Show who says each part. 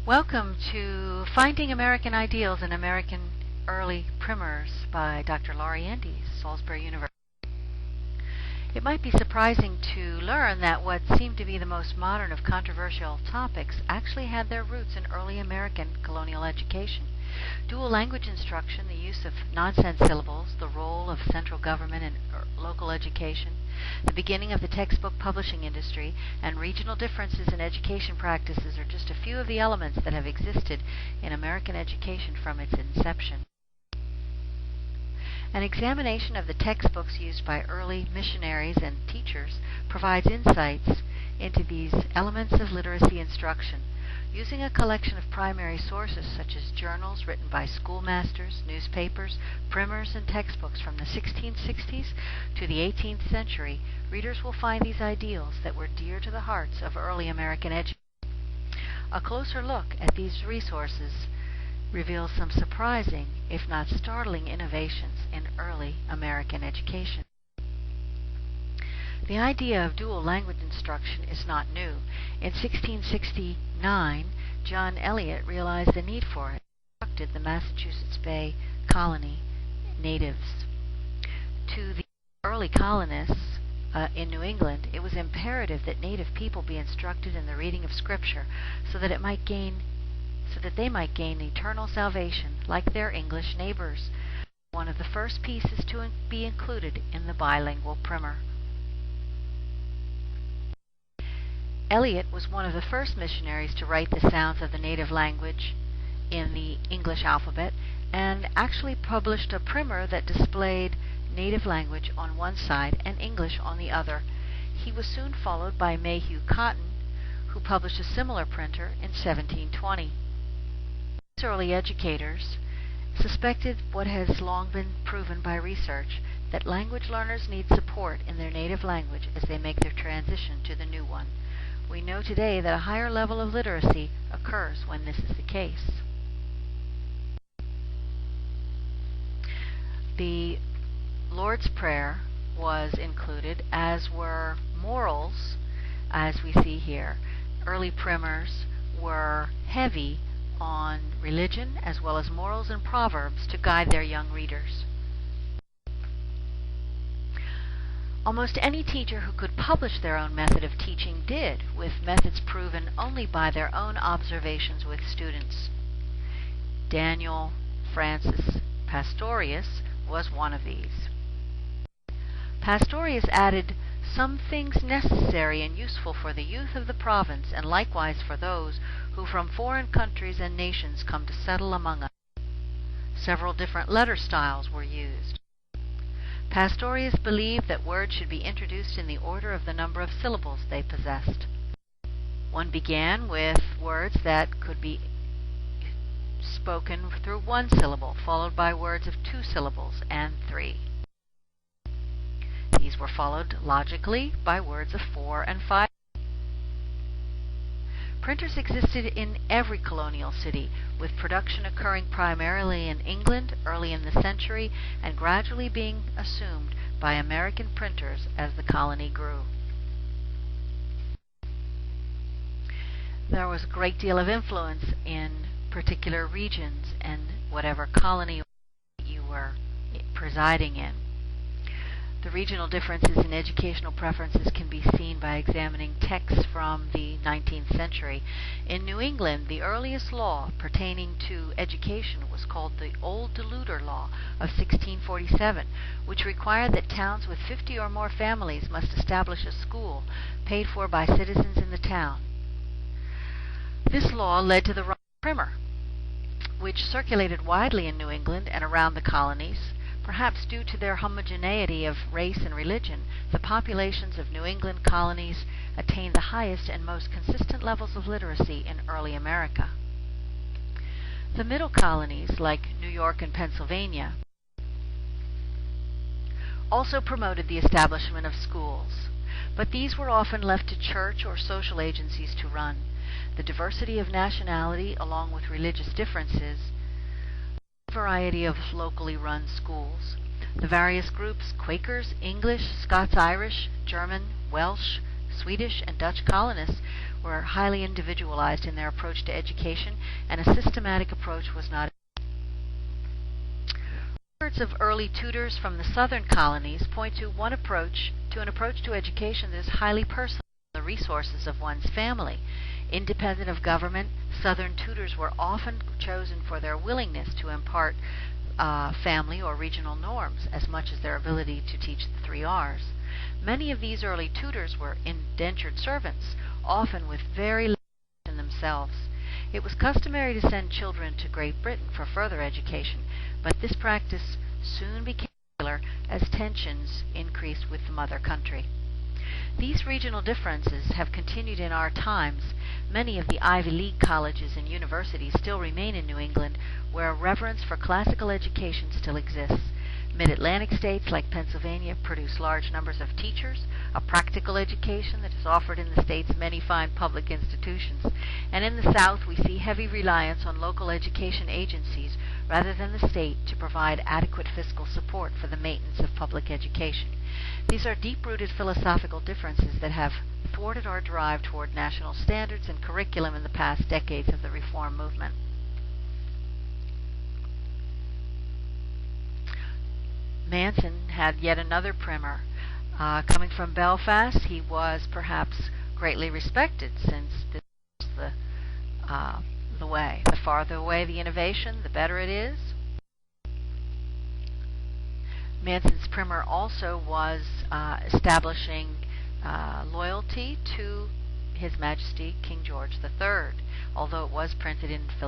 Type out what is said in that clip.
Speaker 1: Welcome to Finding American Ideals in American Early Primers by Dr. Laurie Andes, Salisbury University. It might be surprising to learn that what seemed to be the most modern of controversial topics actually had their roots in early American colonial education. Dual language instruction, the use of nonsense syllables, the role of central government in local education, the beginning of the textbook publishing industry, and regional differences in education practices are just a few of the elements that have existed in American education from its inception. An examination of the textbooks used by early missionaries and teachers provides insights into these elements of literacy instruction. Using a collection of primary sources such as journals written by schoolmasters, newspapers, primers, and textbooks from the 1660s to the 18th century, readers will find these ideals that were dear to the hearts of early American educators. A closer look at these resources reveals some surprising, if not startling, innovations in early American education. The idea of dual language instruction is not new. In 1669, John Eliot realized the need for it and instructed the Massachusetts Bay Colony natives. To the early colonists in New England, it was imperative that native people be instructed in the reading of Scripture so that they might gain eternal salvation like their English neighbors. One of the first pieces to be included in the bilingual primer. Eliot was one of the first missionaries to write the sounds of the native language in the English alphabet and actually published a primer that displayed native language on one side and English on the other. He was soon followed by Mayhew Cotton, who published a similar printer in 1720. These early educators suspected what has long been proven by research, that language learners need support in their native language as they make their transition to the new one. We know today that a higher level of literacy occurs when this is the case. The Lord's Prayer was included, as were morals, as we see here. Early primers were heavy on religion as well as morals and proverbs to guide their young readers. Almost any teacher who could publish their own method of teaching did, with methods proven only by their own observations with students. Daniel Francis Pastorius was one of these. Pastorius added some things necessary and useful for the youth of the province, and likewise for those who from foreign countries and nations come to settle among us. Several different letter styles were used. Pastorius believed that words should be introduced in the order of the number of syllables they possessed. One began with words that could be spoken through one syllable, followed by words of 2 syllables and 3. These were followed logically by words of 4 and 5. Printers existed in every colonial city, with production occurring primarily in England early in the century and gradually being assumed by American printers as the colony grew. There was a great deal of influence in particular regions and whatever colony you were presiding in. The regional differences in educational preferences can be seen by examining texts from the 19th century. In New England, the earliest law pertaining to education was called the Old Deluder Law of 1647, which required that towns with 50 or more families must establish a school paid for by citizens in the town. This law led to the Roman Primer, which circulated widely in New England and around the colonies. Perhaps due to their homogeneity of race and religion, the populations of New England colonies attained the highest and most consistent levels of literacy in early America. The middle colonies, like New York and Pennsylvania, also promoted the establishment of schools, but these were often left to church or social agencies to run. The diversity of nationality, along with religious differences, variety of locally run schools. The various groups, Quakers, English, Scots-Irish, German, Welsh, Swedish and Dutch colonists were highly individualized in their approach to education, and a systematic approach was not. Records of early tutors from the southern colonies point to an approach to education that is highly personal on the resources of one's family. Independent of government, southern tutors were often chosen for their willingness to impart family or regional norms as much as their ability to teach the 3 R's. Many of these early tutors were indentured servants, often with very little in themselves. It was customary to send children to Great Britain for further education, but this practice soon became popular as tensions increased with the mother country. These regional differences have continued in our times. Many of the Ivy League colleges and universities still remain in New England, where a reverence for classical education still exists. Mid-Atlantic states like Pennsylvania produce large numbers of teachers, a practical education that is offered in the state's many fine public institutions. And in the South, we see heavy reliance on local education agencies rather than the state to provide adequate fiscal support for the maintenance of public education. These are deep-rooted philosophical differences that have thwarted our drive toward national standards and curriculum in the past decades of the reform movement. Manson had yet another primer. Coming from Belfast, he was perhaps greatly respected, since this was the way. The farther away the innovation, the better it is. Manson's primer also was establishing loyalty to His Majesty King George III, although it was printed in Philadelphia.